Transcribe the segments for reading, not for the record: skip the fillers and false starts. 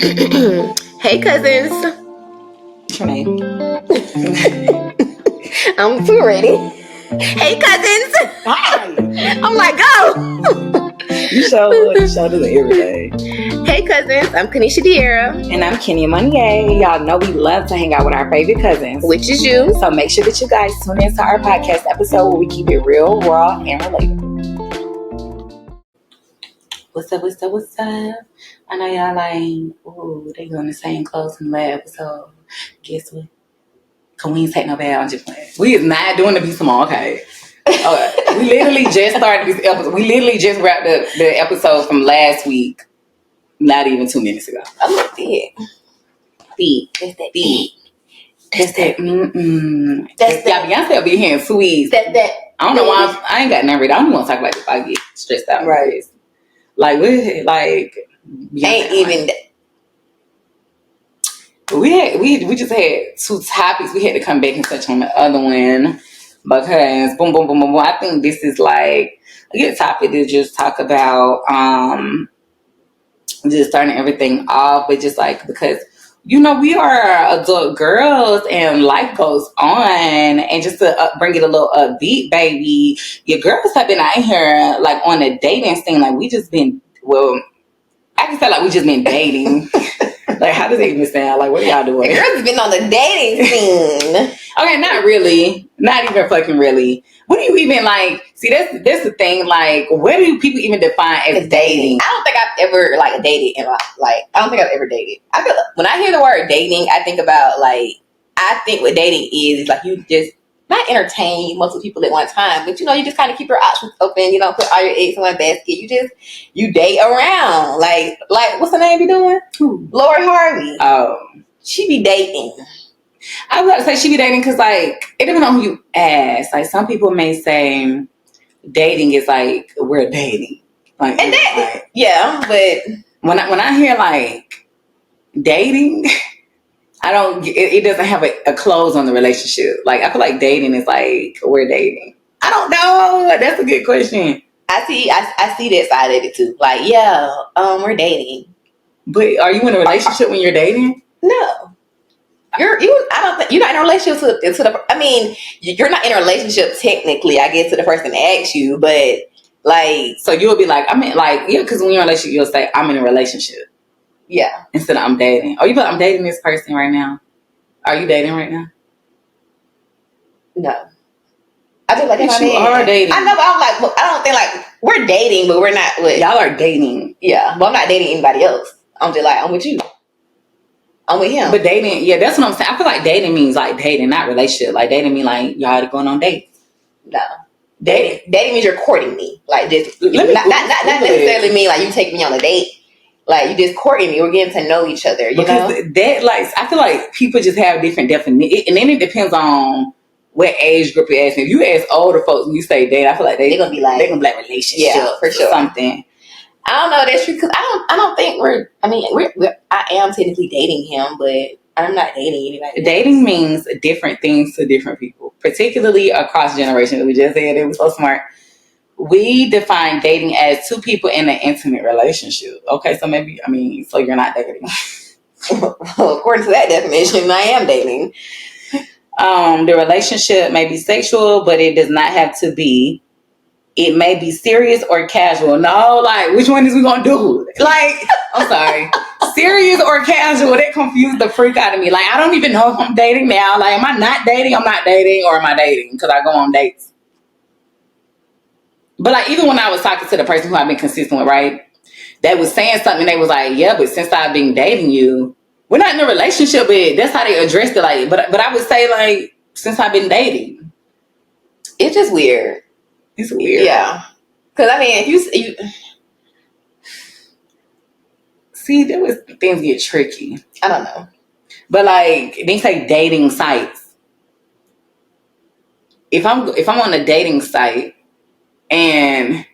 Hey, cousins. What's your name? I'm too ready. Hey, cousins. Hi. I'm like, go. You show this every day. Hey, cousins. I'm Kanisha Diera. And I'm Kenya Monnier. Y'all know we love to hang out with our favorite cousins. Which is you. So make sure that you guys tune into our podcast episode where we keep it real, raw, and relatable. What's up? I know y'all like, ooh, they doing the same clothes from the last episode. Guess what? Cause we ain't take no bad. I'm just playing. We is not doing the Be Small, okay? We literally just started this episode. We literally just wrapped up the episode from last week. Not even 2 minutes ago. I love it. That's that. That's y'all, Beyonce will be here in 2 weeks. That's that. I don't know why I ain't got nothing ready. I don't even want to talk about this if I get stressed out. Right. Like we like Beyonce, Ain't even. We just had 2 topics. We had to come back and touch on the other one because boom. I think this is like a good topic to just talk about. Just starting everything off, but just like because we are adult girls and life goes on, and just to bring it a little upbeat, baby. Your girls have been out here like on a dating scene. Like we just been I can say like we just been dating. Like, how does it even sound? Like, what are y'all doing? The girls have been on the dating scene. Okay, not really. Not even fucking really. What do you even like? See, that's the thing. Like, where do people even define as dating? I don't think I've ever like dated in I don't think I've ever dated. I feel when I hear the word dating, I think about I think what dating is like you just not entertain multiple people at one time, but you just kind of keep your options open. You don't put all your eggs in one basket. You date around. Like what's the name be doing? Lori Harvey. Oh, she be dating. I was about to say she be dating because like it depends on who you ask. Like some people may say dating is like we're dating. Like and that but when I hear like dating. I don't. It doesn't have a close on the relationship. Like I feel like dating is like we're dating. I don't know. That's a good question. I see that side of it too. Like we're dating. But are you in a relationship when you're dating? No. I don't think you're not in a relationship to the. I mean, you're not in a relationship technically. I guess to the person that asks you, but like. So you'll be like, because when you're in a relationship, you'll say, I'm in a relationship. Yeah. Instead of I'm dating. Oh, you put I'm dating this person right now. Are you dating right now? No. I just like yes, you are dating. I know, but I'm like, well, I don't think like we're dating, but we're not with y'all are dating. Yeah. But I'm not dating anybody else. I'm just like, I'm with you. I'm with him. But dating, yeah, that's what I'm saying. I feel like dating means like dating, not relationship. Like dating means like y'all going on dates. No. Dating means you're courting me. Like just not necessarily mean like you take me on a date. Like you just courting me, we're getting to know each other. That like I feel like people just have different definitions, and then it depends on what age group you're asking. If you ask older folks and you say date, I feel like they're gonna be like relationship, for sure, something. I don't know. That's true because I don't think we're. I mean, I am technically dating him, but I'm not dating anybody. Dating means different things to different people, particularly across generations. We just said it was so smart. We define dating as 2 people in an intimate relationship. Okay, so so you're not dating. Well, according to that definition, I am dating. The relationship may be sexual, but it does not have to be. It may be serious or casual. No, like, which one is we gonna do? Like, I'm sorry. Serious or casual, that confused the freak out of me. Like, I don't even know if I'm dating now. Like, am I not dating? I'm not dating, or am I dating? Because I go on dates. But like even when I was talking to the person who I've been consistent with, right? They was saying something. They was like, "Yeah, but since I've been dating you, we're not in a relationship." But that's how they addressed it. Like, but I would say like since I've been dating, it's just weird. It's weird, yeah. Because I mean, if you see, there was things get tricky. I don't know, but like they say dating sites. If I'm on a dating site. And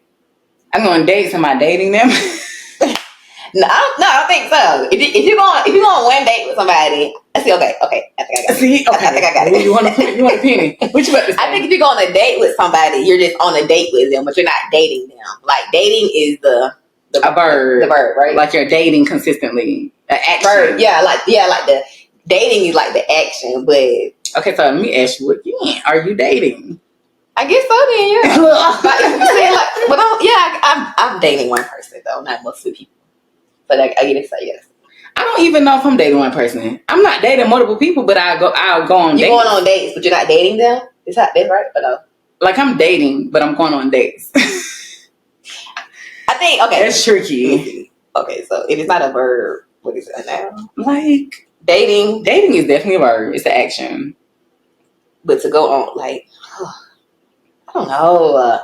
I'm going to date somebody dating them. No, I don't think so. If you're going on one date with somebody, I see. Okay. I think I got it. See, okay. I think I got it. You want a penny? What you about to say? I think if you go on a date with somebody, you're just on a date with them, but you're not dating them. Like dating is the A verb. The verb, right? Like you're dating consistently. An action. Verb, like the dating is like the action, but okay, so let me ask you again. Are you dating? I guess so then, yeah. But I'm dating one person though, not mostly people. So like I get to say yes. I don't even know if I'm dating one person. I'm not dating multiple people, but I'll go on dates. You're going on dates, but you're not dating them? That's right, but no. Like I'm dating, but I'm going on dates. I think, okay. That's tricky. Okay, so if it's not a verb, what is it now? Like dating. Dating is definitely a verb. It's an action. But to go on, like, I don't know.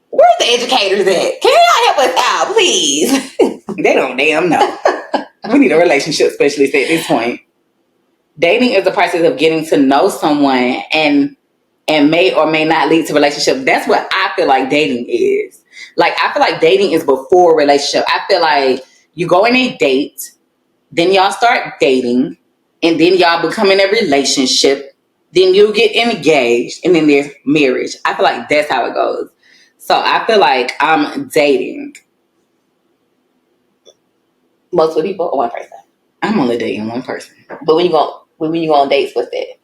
Where's the educators at? Can y'all help us out, please? They don't damn know. We need a relationship specialist at this point. Dating is the process of getting to know someone and may or may not lead to relationship. That's what I feel like dating is. Like, I feel like dating is before relationship. I feel like you go on a date, then y'all start dating, and then y'all become in a relationship, then you get engaged, and then there's marriage. I feel like that's how it goes. So I feel like I'm dating. Multiple people or one person? I'm only dating one person. But when you go on dates, what's that?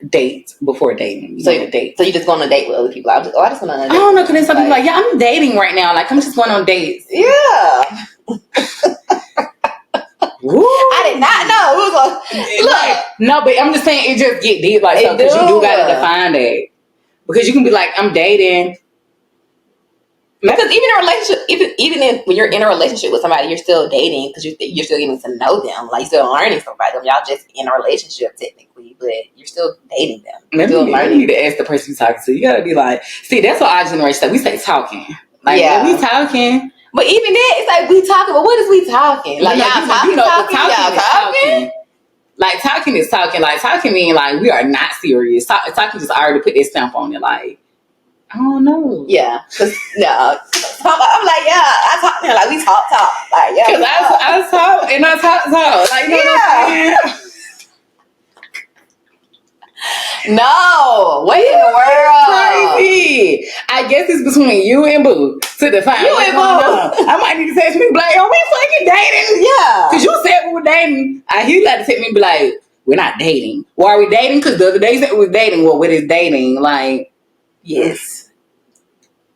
Date before dating. So you date. So you just go on a date with other people. I just went on a date. I don't know, because then some people like, yeah, I'm dating right now. Like, I'm just going on dates. Yeah. Woo. I did not know. It was look. No, but I'm just saying it just get deep like so, because you do gotta define that. Because you can be like, I'm dating. Because even in a relationship, when you're in a relationship with somebody, you're still dating because you're still getting to know them. Like, you're still learning something about them. Y'all just in a relationship technically, but you're still dating them. You need to ask the person you're talking to. You gotta be like, see, that's what our generation said. We say talking. Like, yeah, we talking. But even that, it's like we talking. But what is we talking? Like, y'all talking. Like, talking is talking. Like, talking mean like we are not serious. Talking just already put this stamp on it. Like, I don't know. Yeah. I'm like, I talk to her. Like, we talk. Like, yeah. Because I talk and I talk. Like, you know what I'm saying? No. What in the world? Crazy. I guess it's between you and Boo to define you and Boo. I might need to text me, be like, are we fucking dating? Yeah. Because you said we were dating. I hear you like to text me and be like, we're not dating. Why are we dating? Because the other day said we were dating. Well, what is dating? Like, yes.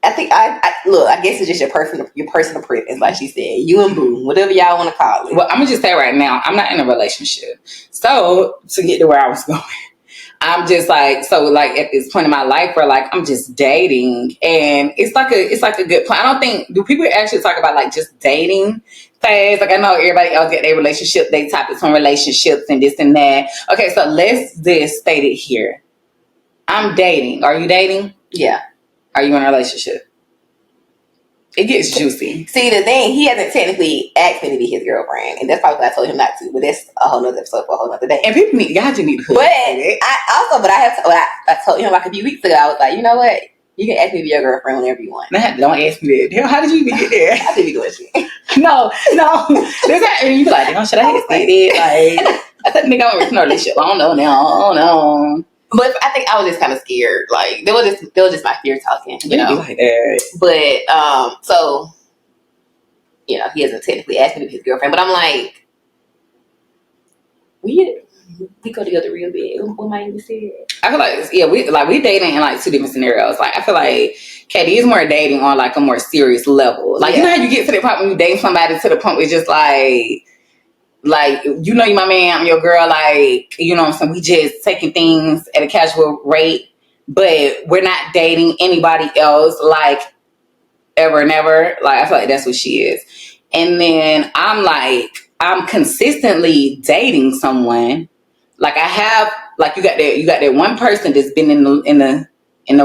I think I guess it's just your personal preference, like she said. You and Boo, whatever y'all want to call it. Well, I'm gonna just say right now, I'm not in a relationship. So to get to where I was going, I'm just like, so like at this point in my life where like I'm just dating, and it's like a good plan. I don't think, do people actually talk about like just dating phase? Like, I know everybody else get their relationship, they topics on relationships and this and that. Okay, so let's just state it here. I'm dating. Are you dating? Yeah. Are you in a relationship? It gets juicy. See, the thing, he hasn't technically asked me to be his girlfriend, and that's probably why I told him not to. But that's a whole nother episode for a whole nother day. And people need, y'all do need to hook. But I told him like a few weeks ago. I was like, you know what? You can ask me to be your girlfriend whenever you want. Nah, don't ask me that. How did you even get there? I did be doing shit. No. And you be like, should I have said it? Like, I thought nigga I'm in a relationship. I don't know now. I don't know. But I think I was just kind of scared. Like, there was just my fear talking, you know. Like that. But so, you know, he hasn't technically asked me to be his girlfriend. But I'm like, we go together real big. What might even say? I feel like we dating in like two different scenarios. Like, I feel like Katie is more dating on like a more serious level. Like, you know how you get to the point when you date somebody to the point where it's just like, you know, you my man, I'm your girl, like, you know what I'm saying? We just taking things at a casual rate, but we're not dating anybody else, like, ever and ever. Like, I feel like that's what she is. And then I'm consistently dating someone. Like, I have, like, you got that one person that's been in the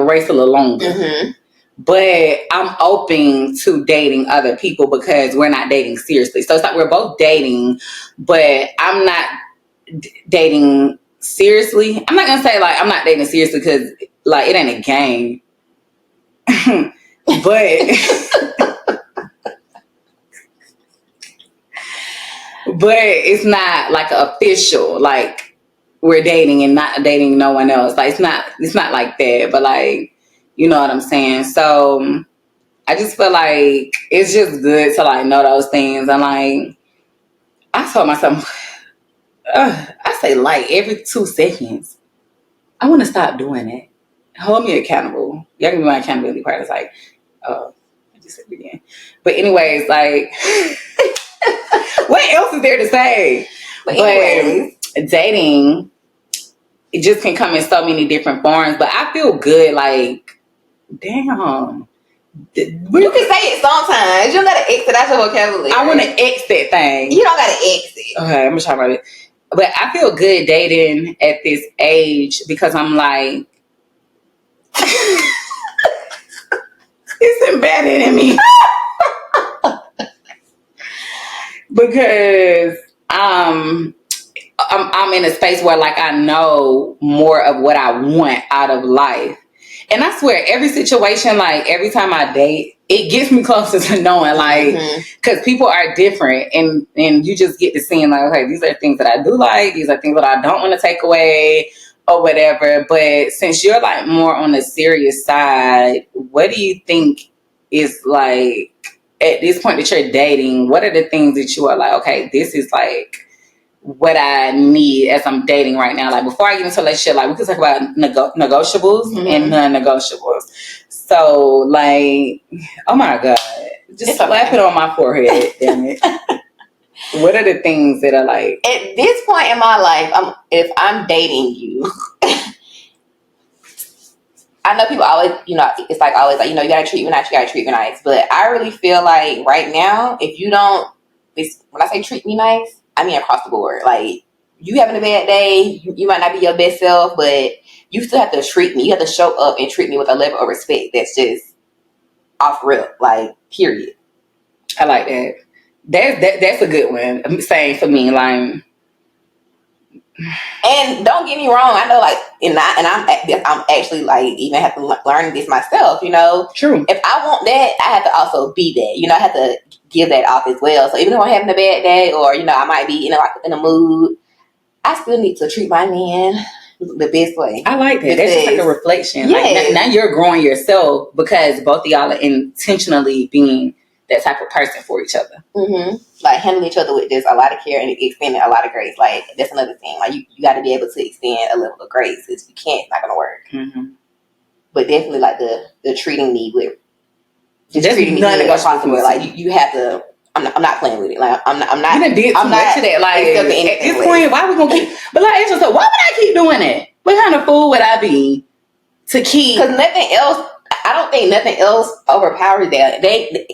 race a little longer. Mm-hmm. But I'm open to dating other people because we're not dating seriously. So it's like we're both dating, but I'm not dating seriously. I'm not going to say like I'm not dating seriously because like it ain't a game. But it's not like official, like we're dating and not dating no one else. Like it's not like that, but like, you know what I'm saying? So I just feel like it's just good to like know those things. And like, I told myself, I say like every 2 seconds, I want to stop doing it. Hold me accountable. Y'all can be my accountability partner. It's like, oh, I just said it again. But anyways, like, what else is there to say? But anyways, dating, it just can come in so many different forms. But I feel good, like, damn. You can say it sometimes. You don't gotta exit out your vocabulary. I want to exit thing. You don't gotta exit. Okay, I'm gonna try about it. But I feel good dating at this age because I'm like, it's embedded in me. Because I'm in a space where like I know more of what I want out of life. And I swear every situation, like every time I date, it gets me closer to knowing, like, because people are different, and you just get to seeing like, okay, these are things that I do like, these are things that I don't want to take away or whatever. But since you're like more on the serious side, what do you think is like at this point that you're dating? What are the things that you are like, okay, this is like what I need as I'm dating right now? Like before I get into a relationship, like we could talk about negotiables and non-negotiables. So like, oh my God, just slap it on my forehead, damn it. What are the things that are like? At this point in my life, if I'm dating you, I know people always, it's like always like, you gotta treat me nice, you gotta treat me nice. But I really feel like right now, if you don't, when I say treat me nice, I mean across the board. Like, you having a bad day, you might not be your best self, but you still have to treat me. You have to show up and treat me with a level of respect that's just off rip, like, period. I like that. That's a good one. I'm saying for me, like. And don't get me wrong, I know, like, and I'm actually like even have to learn this myself. True. If I want that, I have to also be that. I have to give that off as well. So even if I'm having a bad day, or I might be in a mood, I still need to treat my man the best way. I like that. That's just like a reflection. Yes. Like now you're growing yourself because both of y'all are intentionally being that type of person for each other. Mm-hmm. Like handling each other with just a lot of care and extending a lot of grace. Like that's another thing. Like you got to be able to extend a level of grace. If you can't, it's not gonna work. Mm-hmm. But definitely like the treating me with just treating me good as possible. Like you have to. I'm not playing with it. Like I'm not. You done did too much of that. Like at this point, why we gonna keep? But like, it's just like, why would I keep doing it? What kind of fool would I be to keep? Because nothing else. I don't think nothing else overpowers that.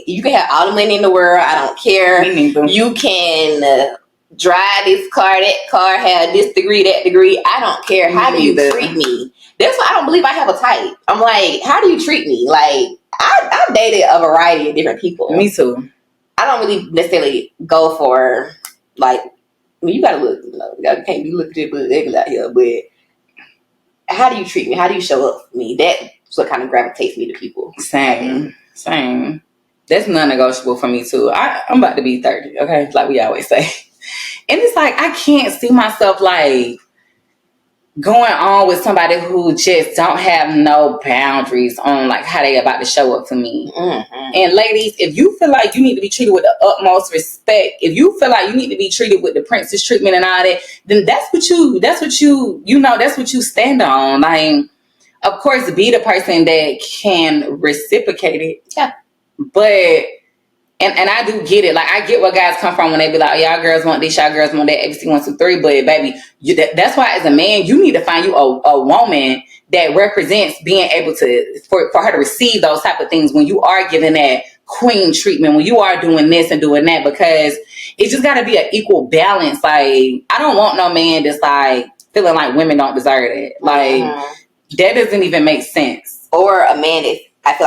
You can have all the money in the world. I don't care. You can drive this car, that car, have this degree, that degree. I don't care. How do you treat me? That's why I don't believe I have a type. I'm like, how do you treat me? Like, I've dated a variety of different people. Me too. I don't really necessarily go for, like, I mean, you gotta look, you can't be looking at but ugly out here, but how do you treat me? How do you show up for me? That's what kind of gravitates me to people. Same. That's non-negotiable for me too. I'm about to be 30, okay? Like we always say. And it's like, I can't see myself like going on with somebody who just don't have no boundaries on like how they about to show up for me. Mm-hmm. And ladies, if you feel like you need to be treated with the utmost respect, if you feel like you need to be treated with the princess treatment and all that, then that's what you stand on. Like, of course, be the person that can reciprocate it. Yeah. But and I do get it. Like, I get where guys come from when they be like, y'all girls want this, y'all girls want that, ABC 1, 2, 3. But baby, that's why as a man, you need to find you a woman that represents being able to for her to receive those type of things when you are giving that queen treatment, when you are doing this and doing that, because it just got to be an equal balance. Like, I don't want no man that's like feeling like women don't deserve it. Like, that doesn't even make sense. Or a man that I feel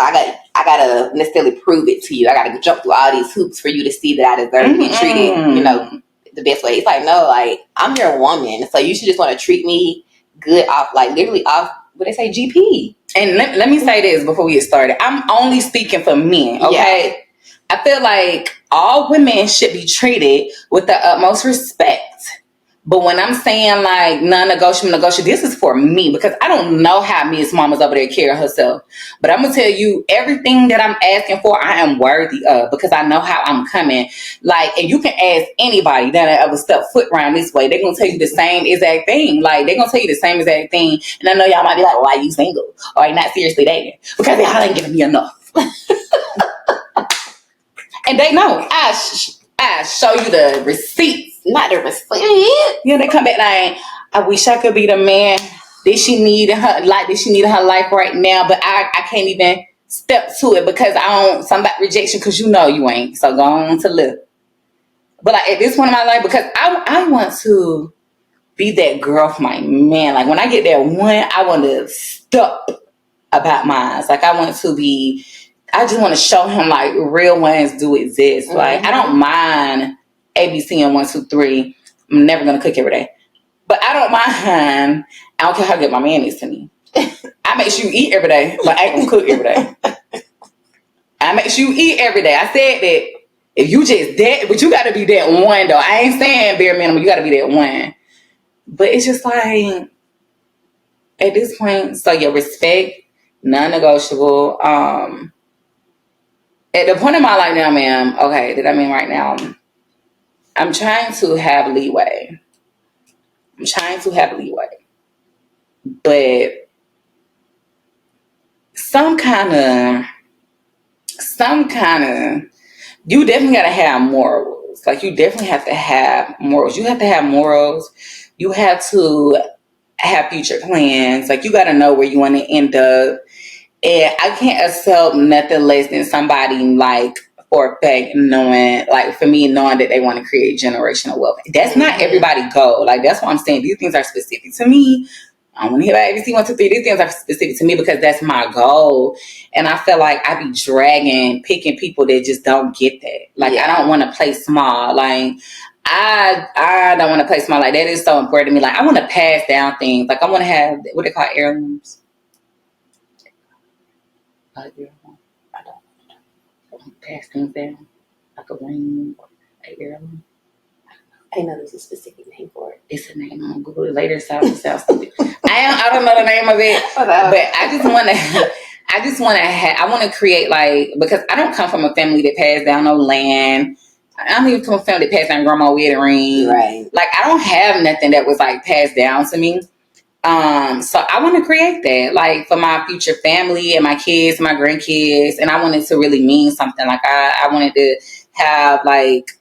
I gotta necessarily prove it to you. I gotta jump through all these hoops for you to see that I deserve to be treated, the best way. It's like, no, like, I'm your woman, so you should just want to treat me good off, like, literally off what they say, GP. And let me say this before we get started. I'm only speaking for men, okay? Yeah. I feel like all women should be treated with the utmost respect. But when I'm saying like non-negotiable, negotiable, this is for me because I don't know how Miss Mama's over there carry herself. But I'm gonna tell you everything that I'm asking for, I am worthy of because I know how I'm coming. Like, and you can ask anybody that ever stepped foot around this way, they're gonna tell you the same exact thing. Like, they're gonna tell you the same exact thing. And I know y'all might be like, well, why are you single? Or are you not seriously dating? Because y'all ain't giving me enough. And they know. I show you the receipts. Not the receipt. Yeah, they come back like, I wish I could be the man that she need in her life right now, but I can't even step to it because I don't somebody rejection because you know you ain't. So go on to live. But like at this point in my life, because I want to be that girl for my man. Like when I get that one, I want to stop about mine. Like I just want to show him like real ones do exist. Mm-hmm. Like I don't mind ABC and 1, 2, 3. I'm never gonna cook every day, but I don't mind. I don't care how good my man is to me. I make sure you eat every day, but I ain't gonna cook every day. I make sure you eat every day. I said that if you just that, but you gotta be that one though. I ain't saying bare minimum. You gotta be that one. But it's just like at this point, so your respect, non-negotiable. At the point in my life now, ma'am, okay, that I'm in right now, I'm trying to have leeway. But some kind of, you definitely gotta have morals. Like you definitely have to have morals. You have to have morals. You have to have future plans. Like you gotta know where you want to end up. And I can't accept nothing less than somebody like for a fact knowing, like for me, knowing that they want to create generational wealth. That's not everybody's goal. Like that's what I'm saying. These things are specific to me. I don't want to hear about ABC 1, 2, 3. These things are specific to me because that's my goal. And I feel like I be picking people that just don't get that. Like I don't want to play small. Like I don't want to play small. Like that is so important to me. Like I want to pass down things. Like I want to have what they call heirlooms. I don't pass things down like a ring or an heirloom. I know there's a specific name for it. It's a name. I'm gonna Google it later. Sounds stupid. I don't know the name of it, but I want to create like, because I don't come from a family that passed down no land. I don't even come from a family that passed down grandma wedding ring. Right. Like I don't have nothing that was like passed down to me. So I want to create that, like for my future family and my kids, my grandkids, and I want it to really mean something. Like I wanted to have like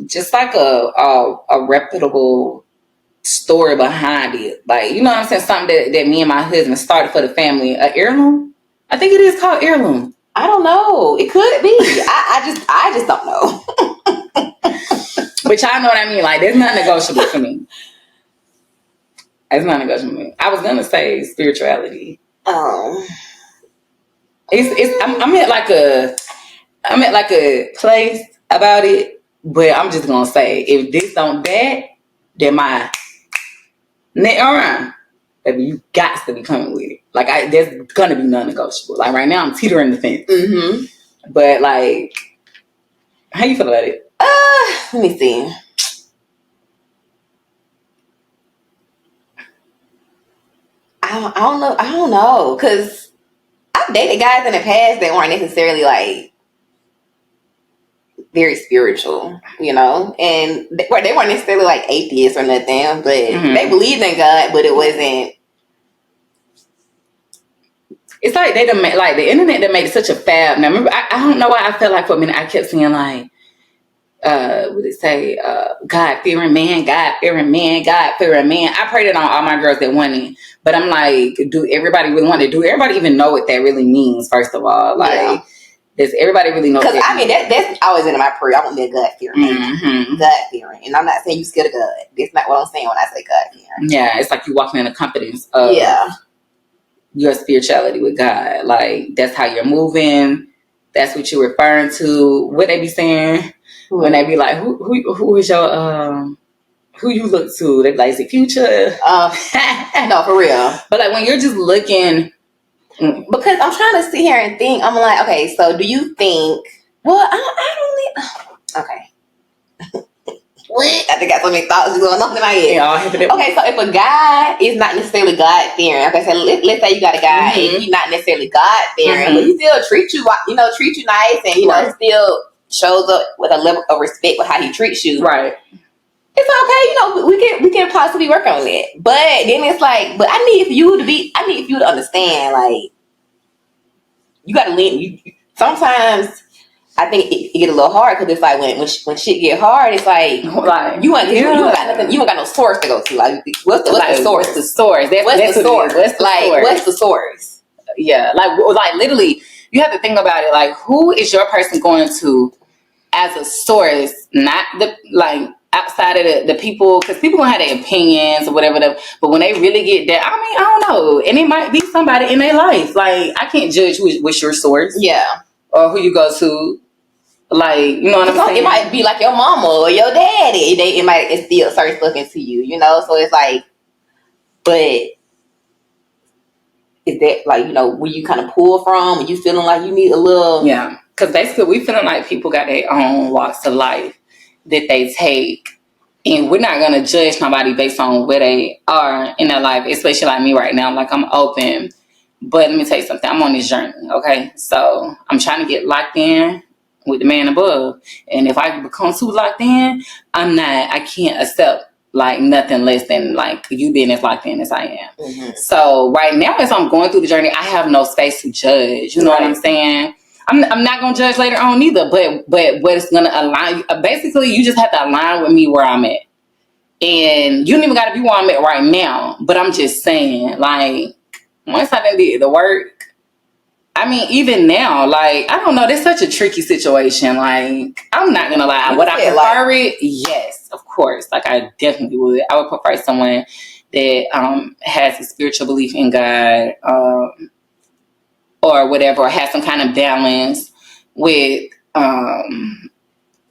just like a reputable story behind it. Like, you know what I'm saying? Something that me and my husband started for the family. An heirloom? I think it is called heirloom. I don't know. It could be. I just don't know. But y'all know what I mean. Like, that's not negotiable for me. It's not negotiable for me. I was gonna say spirituality. Oh. I'm at like a place about it, but I'm just gonna say if this don't that, then my neck around, baby, you got to be coming with it. Like there's gonna be non-negotiable. Like right now, I'm teetering the fence. Mm-hmm. But like, how you feel about it? Let me see. I don't know, because I've dated guys in the past that weren't necessarily like very spiritual, you know, and they weren't necessarily like atheists or nothing, but they believed in God, but it wasn't. It's like they done like the internet that made it such a fad. Now remember, I don't know why I felt like for a minute I kept saying like, what did it say? God fearing man, God fearing man, God fearing man. I prayed it on all my girls that wanted, but I'm like, do everybody really want to? Do everybody even know what that really means? First of all, like, does everybody really know? Because I mean, that's always in my prayer. I want to be a God fearing man, God fearing, and I'm not saying you scared of God. That's not what I'm saying when I say God fearing. Yeah, it's like you walking in the confidence of your spirituality with God. Like that's how you're moving. That's what you're referring to. What they be saying. When they be like, who is your who you look to? They be like, is it Future? No, for real. But like when you're just looking, because I'm trying to sit here and think. I'm like, okay, so do you think? Well, I don't. Okay. What? I think I got so many thoughts going on in my head. Yeah, okay, so if a guy is not necessarily God fearing, okay, so let's say you got a guy and he's not necessarily God fearing, but he still treats you, treat you nice, and know, still shows up with a level of respect with how he treats you. Right. It's okay, we can possibly work on it. But then it's like, but I need you to understand, like, you gotta lean. Sometimes I think it get a little hard because it's like when shit get hard, it's like you ain't got no source to go to. Like what's the source? What's the source? What's the source? Yeah, like literally, you have to think about it. Like, who is your person going to as a source? Not the outside of the people, because people gonna have their opinions or whatever. But when they really get that, I mean, I don't know, and it might be somebody in their life. Like, I can't judge what's your source. Yeah, or who you go to. Like, you know what I'm saying? It might be like your mama or your daddy. It might instill certain stuff into you, So it's like, but is that like, where you kind of pull from? Are you feeling like you need a little? Yeah, because basically we feeling like people got their own walks of life that they take, and we're not gonna judge nobody based on where they are in their life. Especially like me right now, like I'm open. But let me tell you something. I'm on this journey, okay? So I'm trying to get locked in with the man above, and if I become too locked in, I can't accept like nothing less than like you being as locked in as I am. Mm-hmm. So right now, as I'm going through the journey, I have no space to judge. You know what I'm saying? I'm not gonna judge later on either, but what's gonna align, basically you just have to align with me where I'm at, and you don't even gotta be where I'm at right now, but I'm just saying, like, once I done did the work, I mean, even now, like, I don't know, that's such a tricky situation. Like, I'm not gonna lie. Would I prefer it? Yes, of course. Like, I definitely would. I would prefer someone that has a spiritual belief in God, or whatever, or has some kind of balance with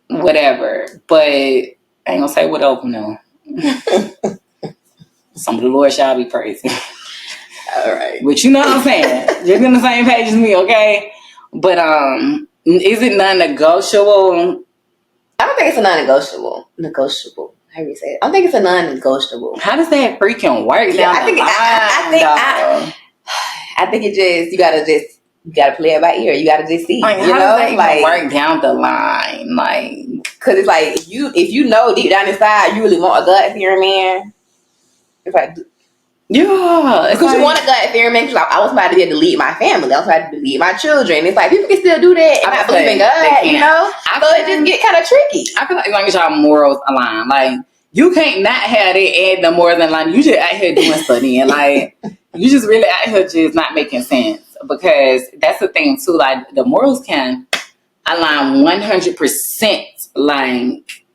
whatever. But I ain't gonna say whatever, no. Some of the Lord shall be praised. All right. But you know what I'm saying? You're on the same page as me, okay? But is it non-negotiable? I don't think it's a non-negotiable. Negotiable. How do you say it? I don't think it's a non-negotiable. How does that freaking work? Yeah, I think it just you gotta play it by ear. You gotta just see. Like, how does that even work down the line? Like, because it's like if you know deep down inside you really want a God-fearing man. It's like, yeah, because you want a God-fearing man. Because I was about to be able to lead my family. I was about to lead my children. It's like people can still do that and not believe in God. So it just get kind of tricky. I feel like as long as y'all morals align, like you can't not have it and the morals align. You just out here doing studying, like you just really out here just not making sense. Because that's the thing too. Like the morals can align 100%. Like.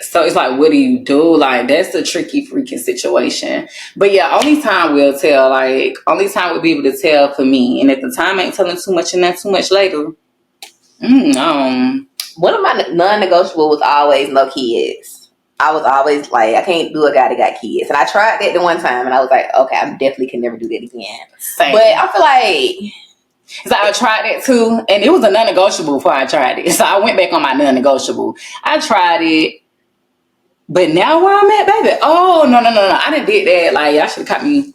So it's like, what do you do? Like, that's a tricky freaking situation. But yeah, only time will tell. Like, only time will be able to tell for me. And if the time ain't telling too much and not too much later, One of my non-negotiable was always no kids. I was always like, I can't do a guy that got kids. And I tried that the one time and I was like, okay, I definitely can never do that again. Same. But I feel like... So I tried that too. And it was a non-negotiable before I tried it. So I went back on my non-negotiable. I tried it. But now where I'm at, baby, oh, no. I done did that. Like, y'all should have caught me.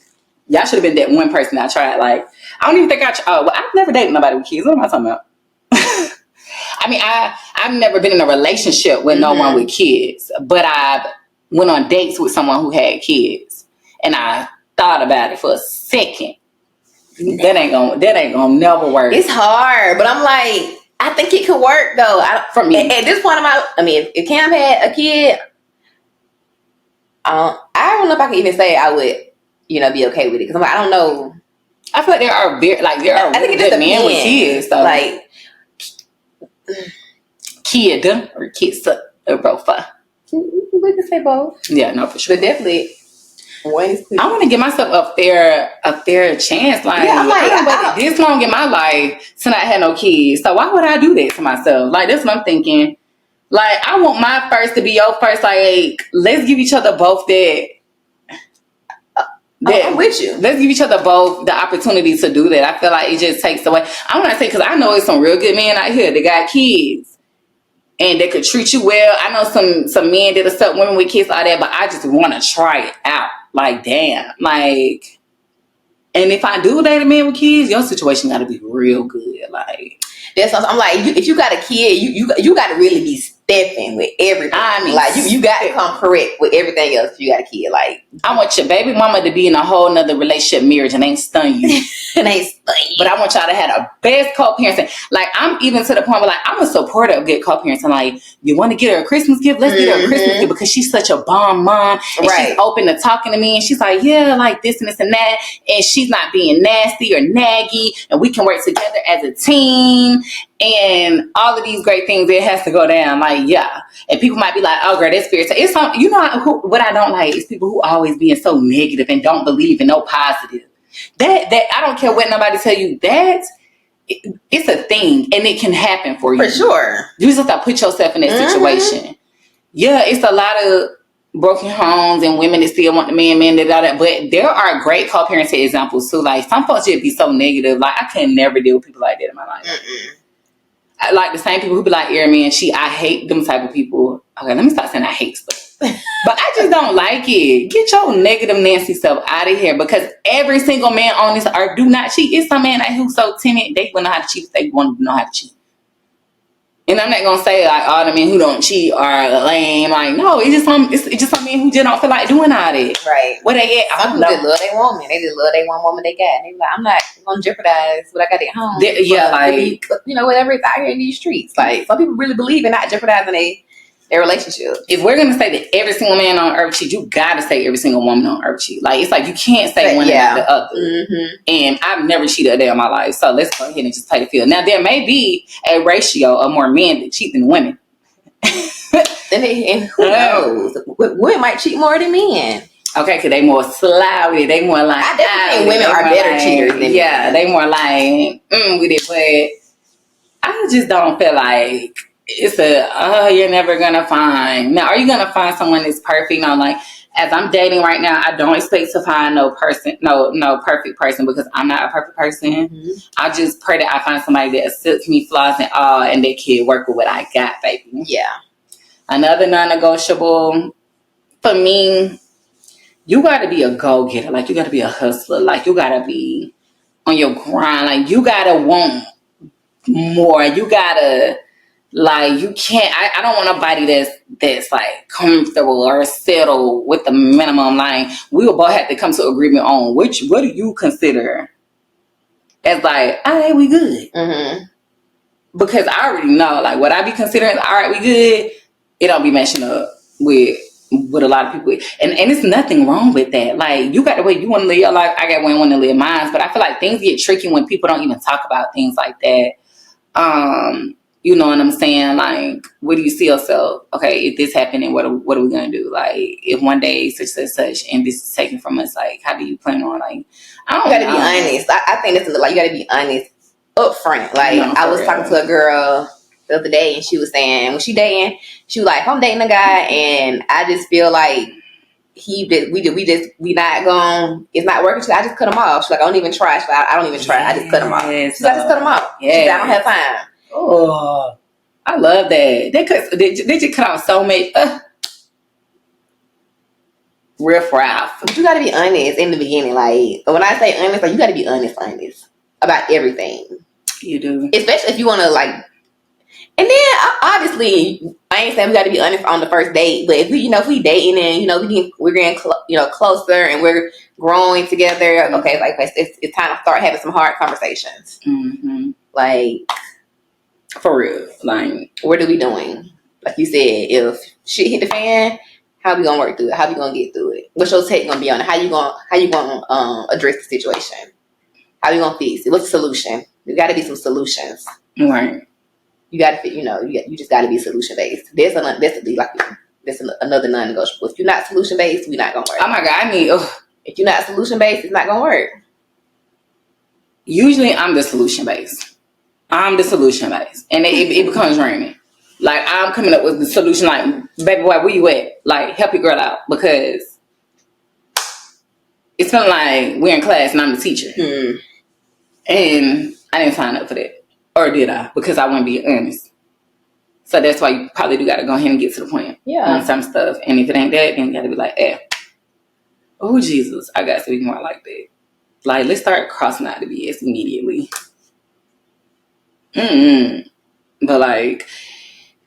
Y'all should have been that one person I tried. Like, I don't even think I've never dated nobody with kids. What am I talking about? I mean, I've never been in a relationship with no one with kids. But I went on dates with someone who had kids. And I thought about it for a second. That ain't gonna never work. It's hard, but I'm like, I think it could work, though. For me. At this point, if Cam had a kid... I don't know if I can even say I would, be okay with it because I don't know. I feel like there are really good men with kids, though. Like kid or kids or both. We can say both. Yeah, no, for sure. But definitely, one is clear. I want to give myself a fair chance. Like, yeah, I waited this long in my life to not have no kids. So why would I do that to myself? Like, that's what I'm thinking. Like, I want my first to be your first. Like, let's give each other both that. I'm with you. Let's give each other both the opportunity to do that. I feel like it just takes away. I want to say, because I know it's some real good men out here that got kids. and they could treat you well. I know some men that accept women with kids, all that, but I just want to try it out. Like, damn, like, and if I do date a man with kids, your situation got to be real good. Like, that's what I'm like. If you got a kid, you got to really be stepping with everything. I mean, like you got to come correct with everything else. If you got a kid, like I want your baby mama to be in a whole nother relationship, marriage, and ain't stun you. and ain't stun you. But I want y'all to have the best co-parenting. Like, I'm even to the point where, like, I'm a supporter of good co-parenting. Like, you want to get her a Christmas gift? Let's get her a Christmas gift because she's such a bomb mom. And she's open to talking to me. And she's like, yeah, like this and this and that. And she's not being nasty or naggy. And we can work together as a team. And all of these great things, it has to go down. Like, yeah. And people might be like, oh, girl, that's spirit. It's some, you know, what I don't like is people who always being so negative and don't believe in no positive. That I don't care what nobody tell you. That it's a thing and it can happen for you. For sure. You just have to put yourself in that situation. Yeah, it's a lot of broken homes and women that still want the man, that all that. But there are great co-parenting examples too. Like, some folks just be so negative. Like, I can never deal with people like that in my life. I like the same people who be like, man, I hate them type of people. Okay, let me stop saying I hate stuff. But I just don't like it. Get your negative nasty stuff out of here, because every single man on this earth do not cheat. It's some man who's so timid they wouldn't know how to cheat if they want to know how to cheat. And I'm not gonna say like all the men who don't cheat are lame. Like, no, it's just some men who just don't feel like doing all that. Right. Where they at? Some people just love their woman. They just love their one woman they got. And they be like, I'm not gonna jeopardize what I got at home. Yeah, like, you know, whatever it's out here in these streets. Like, some people really believe in not jeopardizing their relationship. If we're gonna say that every single man on earth cheat, you gotta say every single woman on earth cheat. Like, it's like you can't say one about the other. And I've never cheated a day in my life, so let's go ahead and just play the field. Now, there may be a ratio of more men that cheat than women. And who knows? Women might cheat more than men. Okay, because they more sloppy. They more like, I definitely think women are better cheaters than men. Yeah, they more like with it, but I just don't feel like it's you're never gonna find. Now, are you gonna find someone that's perfect? You know, like, as I'm dating right now, I don't expect to find no perfect person, because I'm not a perfect person. I just pray that I find somebody that accepts me, flaws and all, and they can work with what I got, baby. Yeah. Another non-negotiable for me, you gotta be a go-getter. Like, you gotta be a hustler. Like, you gotta be on your grind. Like, you gotta want more. You gotta, like, you can't. I don't want nobody that's like comfortable or settled with the minimum. Like, we will both have to come to agreement on what do you consider as like, all right, we good. Because I already know, like, what I be considering, all right, we good, it don't be matching up with a lot of people. And it's nothing wrong with that. Like, you got the way you want to live your life, I got the way I want to live mine. But I feel like things get tricky when people don't even talk about things like that. You know what I'm saying? Like, where do you see yourself? Okay, if this happened, what are we gonna do? Like, if one day such and this is taken from us, like, how do you plan on, like, I don't know. You gotta be honest. I think that's like, you gotta be honest up front. Like, I was talking to a girl the other day, and she was saying when she dating, she was like, I'm dating a guy and I just feel like we not going, it's not working. She's like, I just cut him off. She's like, I don't even try. She's like, I don't even try. I just cut him off. She's like, I just cut him off. She's like, I don't have time. Oh, I love that. They just cut off so much. Riff raff. But you gotta be honest in the beginning. Like, when I say honest, like, you gotta be honest about everything. You do. Especially if you wanna, like, and then obviously I ain't saying we gotta be honest on the first date, but if we dating and we're getting closer and we're growing together, okay, like, it's time to start having some hard conversations. Like, for real, like, what are we doing? Like you said, if shit hit the fan, how we gonna work through it? How we gonna get through it? What's your take gonna be on it? How you gonna address the situation? How you gonna fix it? What's the solution? There gotta be some solutions. Right. You gotta you just gotta be solution based. That's another non-negotiable. If you're not solution based, we're not gonna work. Oh my God, if you're not solution based, it's not gonna work. Usually I'm the solution based. And it becomes draining. Like, I'm coming up with the solution, like, baby boy, where you at? Like, help your girl out, because it's feeling like we're in class and I'm the teacher. And I didn't sign up for that. Or did I? Because I want to be honest. So that's why you probably do got to go ahead and get to the point on some stuff. And if it ain't that, then you got to be like, oh, Jesus, I got to be more like that. Like, let's start crossing out the BS immediately. But, like,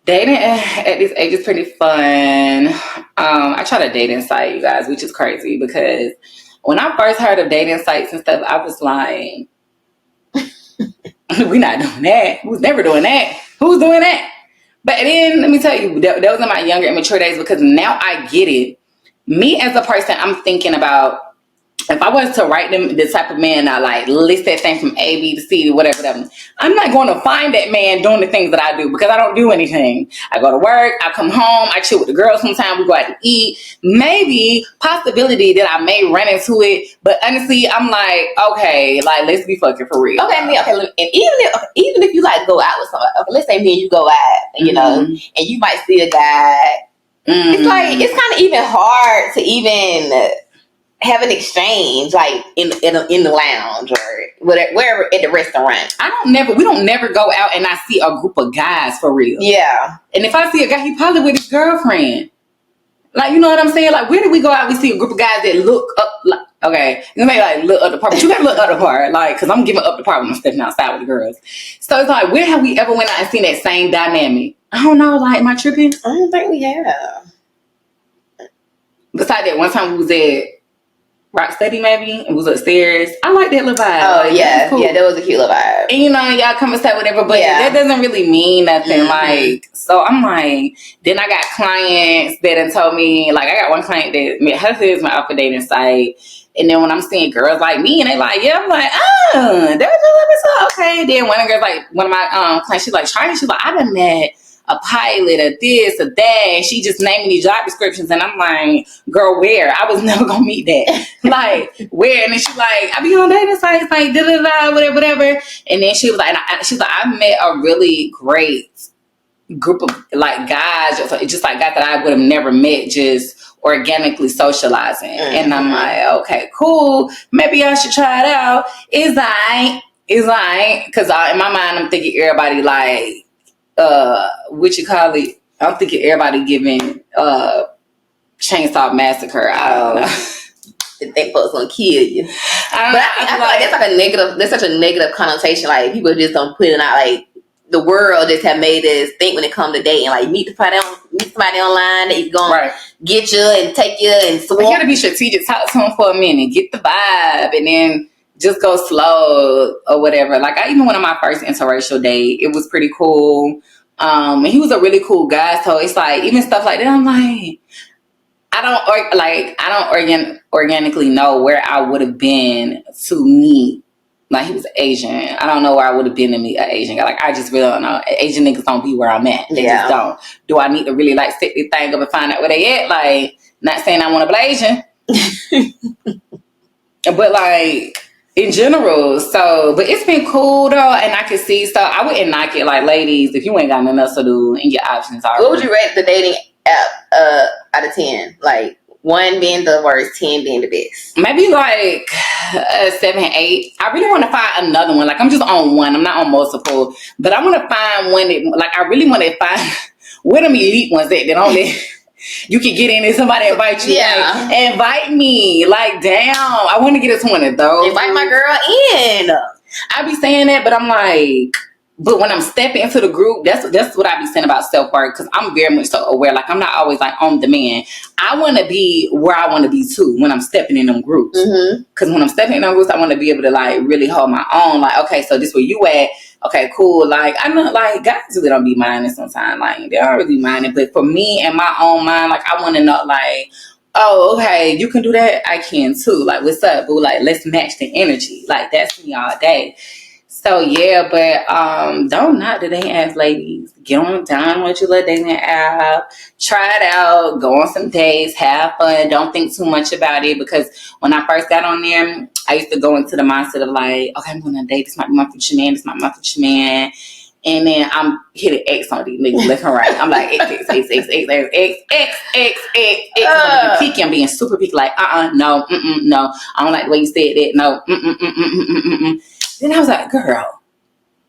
dating at this age is pretty fun. I tried a dating site, you guys, which is crazy because when I first heard of dating sites and stuff, I was like, we're not doing that. Who's never doing that? Who's doing that? But then, let me tell you, that was in my younger, immature days because now I get it. Me as a person, I'm thinking about if I was to write them the type of man I like, list that thing from A, B to C, whatever, I'm not going to find that man doing the things that I do because I don't do anything. I go to work, I come home, I chill with the girls sometimes, we go out to eat. Maybe possibility that I may run into it, but honestly, I'm like, okay, like let's be fucking for real. Okay, and even if you like go out with somebody, okay, let's say me and you go out, you know, and you might see a guy. It's like it's kind of even hard to even have an exchange like in the lounge or wherever at the restaurant. We don't never go out and I see a group of guys for real. Yeah. And if I see a guy, he probably with his girlfriend. Like, you know what I'm saying? Like, where do we go out? We see a group of guys that look up, like, okay, you may like look up the part, but you gotta look up the part, like, because I'm giving up the part when I'm stepping outside with the girls. So it's like, where have we ever went out and seen that same dynamic? I don't know, like, am I tripping? I don't think we have. Besides that one time we was at Rocksteady maybe, and was upstairs. I like that little vibe. Oh, yeah. Cool. Yeah, that was a cute little vibe. And you know, y'all come and say whatever, but that doesn't really mean nothing. Like, so I'm like, then I got clients that done told me, like, I got one client that her is my alpha dating site. And then when I'm seeing girls like me, and they like, yeah, I'm like, that's just okay. Then one of the girls, like, one of my clients, she's like, Charlie, she's like, I done met a pilot, a this, a that, and she just naming these job descriptions, and I'm like, girl, where? I was never gonna meet that. Like, where? And then she's like, I be on dating sites, like, da-da-da, whatever. And then she was like, she's like, I met a really great group of, like, guys, just like guys that I would have never met, just organically socializing. And I'm like, okay, cool. Maybe I should try it out. It's like, because in my mind, I'm thinking everybody, like, what you call it? I'm thinking everybody giving Chainsaw Massacre. I don't know. They folks gonna kill you. I feel like that's like a negative. That's such a negative connotation. Like people just don't put it out. Like the world just have made us think when it comes to dating. Like meet somebody online that is gonna get you and take you and swap. You gotta be strategic. Talk to him for a minute, get the vibe, and then just go slow or whatever. Like I even went on my first interracial date. It was pretty cool. And he was a really cool guy. So it's like even stuff like that. I'm like, I don't organically know where I would have been to meet. Like he was Asian. I don't know where I would have been to meet an Asian guy. Like I just really don't know. Asian niggas don't be where I'm at. They just don't. Do I need to really like set this thing up and find out where they at? Like not saying I want to be Asian, but like. In general, but it's been cool though, and I can see. So I wouldn't knock it, like ladies, if you ain't got nothing else to do and your options are. What would you rate the dating app out of 10? Like 1 being the worst, 10 being the best. Maybe like 7, 8. I really want to find another one. Like I'm just on one. I'm not on multiple, but I want to find one that, like, I really want to find where them elite ones that only. You can get in and somebody invite you. Yeah. Like, invite me. Like, damn. I want to get into one of those. Invite my girl in. I be saying that, but I'm like, but when I'm stepping into the group, that's what I be saying about self-work, because I'm very much so aware. Like, I'm not always like on demand. I want to be where I want to be too when I'm stepping in them groups. Because when I'm stepping in them groups, I want to be able to like really hold my own. Like, okay, so this where you at. Okay, cool. Like, I know, like, guys really don't be minding sometimes. Like, they don't really mind it. But for me and my own mind, like, I want to know, like, oh, okay, you can do that? I can too. Like, what's up, boo? Like, let's match the energy. Like, that's me all day. So, yeah, but don't knock the dating apps, ladies. Get on down with your little dating app. Try it out. Go on some dates. Have fun. Don't think too much about it, because when I first got on there, I used to go into the mindset of like, okay, I'm going on a date. This might be my future man. This might be my future man. And then I'm hitting X on these niggas left and right. I'm like, X. I'm picky. I'm being super picky. Like, no, no. I don't like the way you said that. No, Then I was like, girl,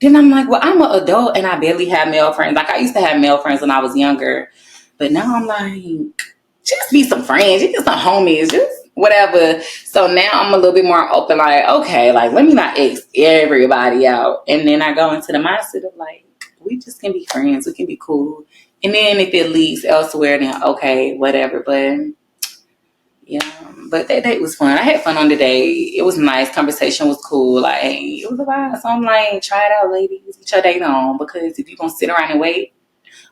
Then I'm like, well, I'm an adult and I barely have male friends. Like, I used to have male friends when I was younger. But now I'm like, just be some friends. Just some homies. Just whatever. So now I'm a little bit more open. Like, okay, like, let me not X everybody out. And then I go into the mindset of like, we just can be friends. We can be cool. And then if it leads elsewhere, then okay, whatever. But yeah, but that date was fun. I had fun on the day. It was nice. Conversation was cool. Like, it was a vibe. So I'm like, try it out, ladies. Get your date on. Because if you're going to sit around and wait.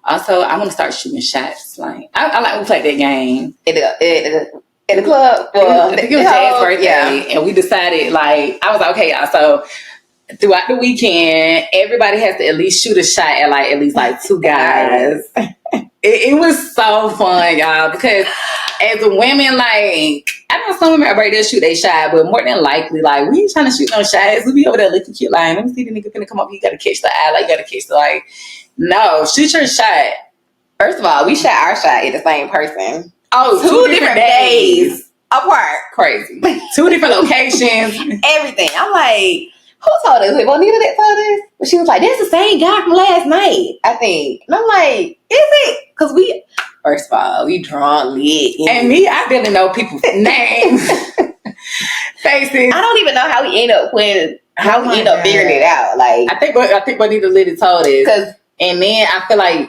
Also, I want to start shooting shots. Like, I like to play that game. In the club. Well, I think it was Jay's birthday. Yeah. And we decided, like, I was like, okay, y'all. So throughout the weekend, everybody has to at least shoot a shot at least two guys. It was so fun, y'all, because as women, like, I know some women are ready to shoot their shot, but more than likely, like, we ain't trying to shoot no shots. We be over there looking cute, like, let me see the nigga finna come up. You gotta catch the eye, like, you gotta catch the, like, no, shoot your shot. First of all, we shot our shot at the same person. Oh, two different days apart. Crazy. 2 different locations. Everything. I'm like, who told us? Wait, Bonita that told us? But she was like, that's the same guy from last night, I think. And I'm like, is it? Because we, first of all, we drunk, lit. And me, I didn't know people's names, faces. I don't even know how we end up figuring it out. Like, I think Bonita literally told us. And then I feel like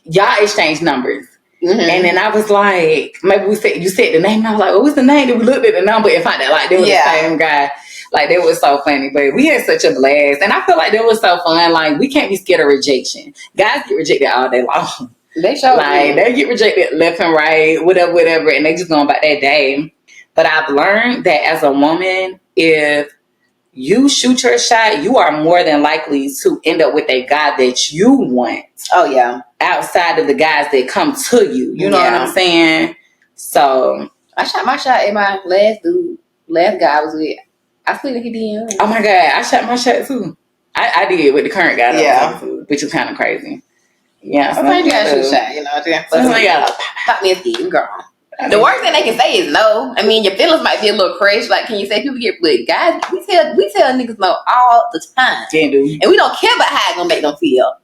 y'all exchanged numbers. Mm-hmm. And then I was like, maybe you said the name, and I was like, what's the name? And we looked at the number and found out like they were the same guy. Like, that was so funny. But we had such a blast. And I feel like that was so fun. Like, we can't be scared of rejection. Guys get rejected all day long. They show like, they get rejected left and right, whatever. And they just going about their day. But I've learned that as a woman, if you shoot your shot, you are more than likely to end up with a guy that you want. Oh, yeah. Outside of the guys that come to you. You know what I'm saying? So I shot my shot at my last guy I was with. I slid in his DM. Oh my God, I shot my shot too. I did with the current guy that was with, which was kind of crazy. Yeah. Sometimes you gotta shoot a shot, you know. Sometimes you gotta pop me a ski, girl. The worst thing they can say is no. I mean, your feelings might be a little crazy. Like, can you say people get with guys? We tell niggas no all the time. Can't do. And we don't care about how it's gonna make them feel.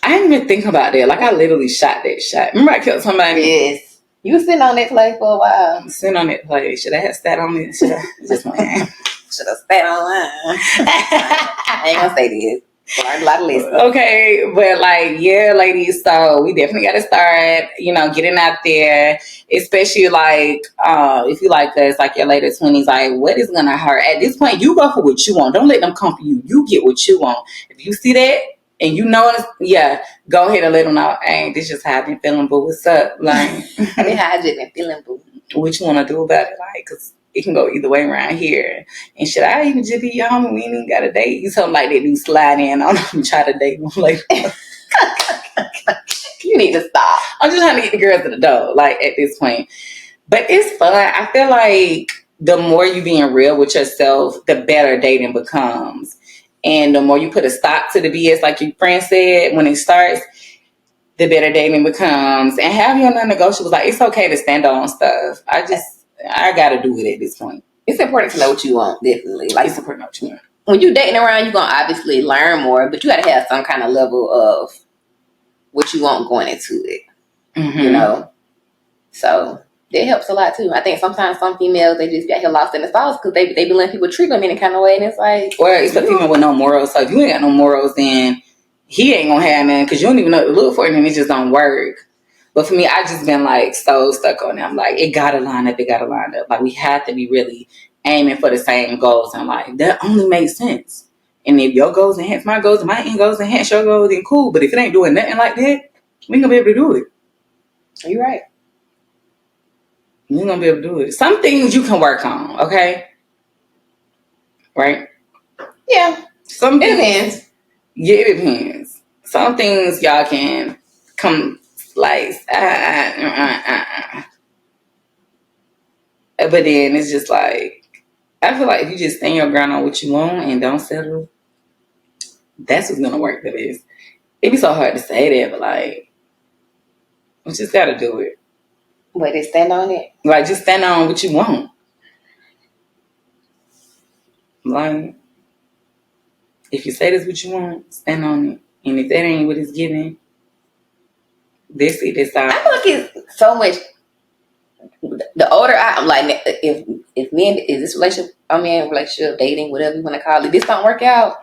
I didn't even think about that. Like, I literally shot that shot. Remember I killed somebody? Yes. You were sitting on that place for a while. Sitting on that place. Should I have sat on it? Should I? Just my hand. Should have sat online. I ain't gonna say this. Learned a lot of lessons. Okay, but like, yeah, ladies, so we definitely got to start, getting out there, especially like, if you like us, like your later 20s, like, what is going to hurt? At this point, you go for what you want. Don't let them come for you. You get what you want. If you see that and you know it, go ahead and let them know, hey, this just how I've been feeling, boo. What's up? Like, I mean, how I just been feeling, boo. What you want to do about it? Like, because it can go either way around here. And should I even just be your homie? We ain't even got a date. You something like that, do slide in. I don't even try to date them later. You need to stop. I'm just trying to get the girls to the door, like, at this point. But it's fun. I feel like the more you being real with yourself, the better dating becomes. And the more you put a stop to the BS, like your friend said, when it starts, the better dating becomes. And have your non-negotiables. Like, it's okay to stand on stuff. I gotta do it at this point. It's important to know what you want, definitely. Like, it's important to know what you want. When you're dating around, you're gonna obviously learn more, but you gotta have some kind of level of what you want going into it. Mm-hmm. So it helps a lot too. I think sometimes some females, they just get here lost in the sauce because they be letting people treat them any kind of way, and it's like, or it's a female with no morals. So if you ain't got no morals, then he ain't gonna have none because you don't even know what to look for, and then it just don't work. But for me, I just been like so stuck on it. I'm like, it gotta line up. Like, we have to be really aiming for the same goals, and like that only makes sense. And if your goals enhance my goals, and my end goals enhance your goals, then cool. But if it ain't doing nothing like that, we ain't gonna be able to do it. You're right. You ain't gonna be able to do it. Some things you can work on, okay? Right? Yeah. It depends. Yeah, it depends. Some things y'all can come like, but then it's just like, I feel like if you just stand your ground on what you want and don't settle, that's what's gonna work. That is. It'd be so hard to say that, but like, we just gotta do it. Wait, they stand on it? Like, just stand on what you want. Like, If you say this what you want, stand on it. And if that ain't what it's giving, this it is out. I feel like it's so much. The older I'm like, if me and is this relationship, I'm in a relationship, dating, whatever you want to call it, this don't work out,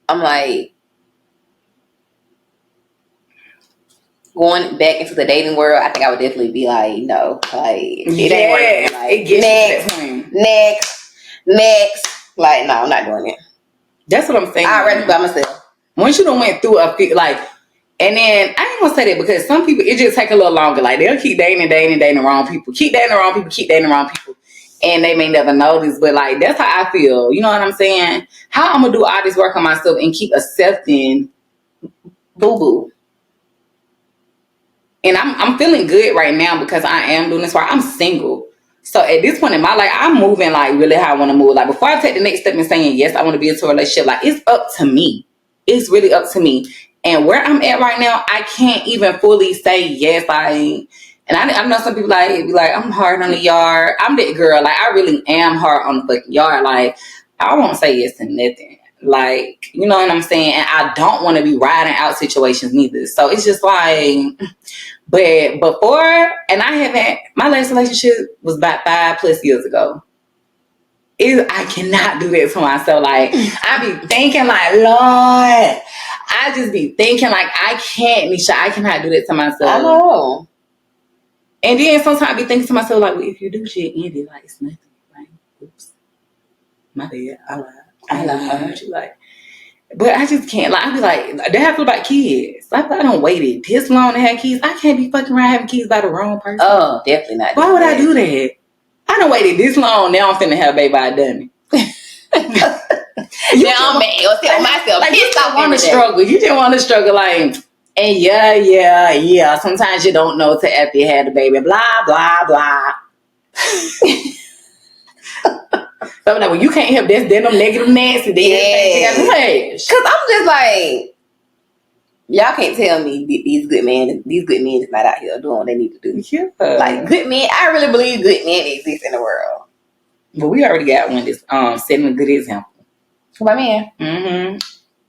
I'm like going back into the dating world. I think I would definitely be like, no, like it ain't working. Like, it gets to that point. Next, like no, I'm not doing it. That's what I'm saying. I'd rather be by myself. Once you done went through like, and then I ain't gonna say that because some people it just take a little longer. Like they'll keep dating the wrong people, keep dating the wrong people, and they may never notice. But like that's how I feel. You know what I'm saying? How I'm gonna do all this work on myself and keep accepting boo boo. And I'm feeling good right now because I am doing this work. I'm single. So at this point in my life, I'm moving like really how I want to move. Like before I take the next step and saying yes, I want to be into a relationship. Like it's up to me. It's really up to me. And where I'm at right now, I can't even fully say yes. And I know some people be like, I'm hard on the yard. I'm that girl. Like I really am hard on the fucking yard. Like I won't say yes to nothing. Like, you know what I'm saying? And I don't want to be riding out situations neither. So it's just like, but before, and my last relationship was about 5+ years ago. I cannot do that to myself. Like, I be thinking like, Lord, I just be thinking like, I can't, Nisha, I cannot do that to myself. I know. And then sometimes I be thinking to myself like, well, if you do shit, end it, like, it's nothing. Like, oops. My bad. I lied. Like, but I just can't. Like, I be like, they have to feel about kids. Like, I don't waited this long to have kids. I can't be fucking around having kids by the wrong person. Oh, definitely not. Why would I do that? I done waited this long. Now I'm finna have a baby. I done it. Now I'm mad. Tell myself. Like, you just want to struggle. You just want to struggle. Like, and yeah. Sometimes you don't know till after you had the baby. Blah, blah, blah. So I'm like, well, you can't help this. Then them negative Nancy. Because I'm just like, y'all can't tell me these good men is not out here doing what they need to do. Yeah. Like good men, I really believe good men exist in the world. But we already got one that's setting a good example. My man. Mm-hmm.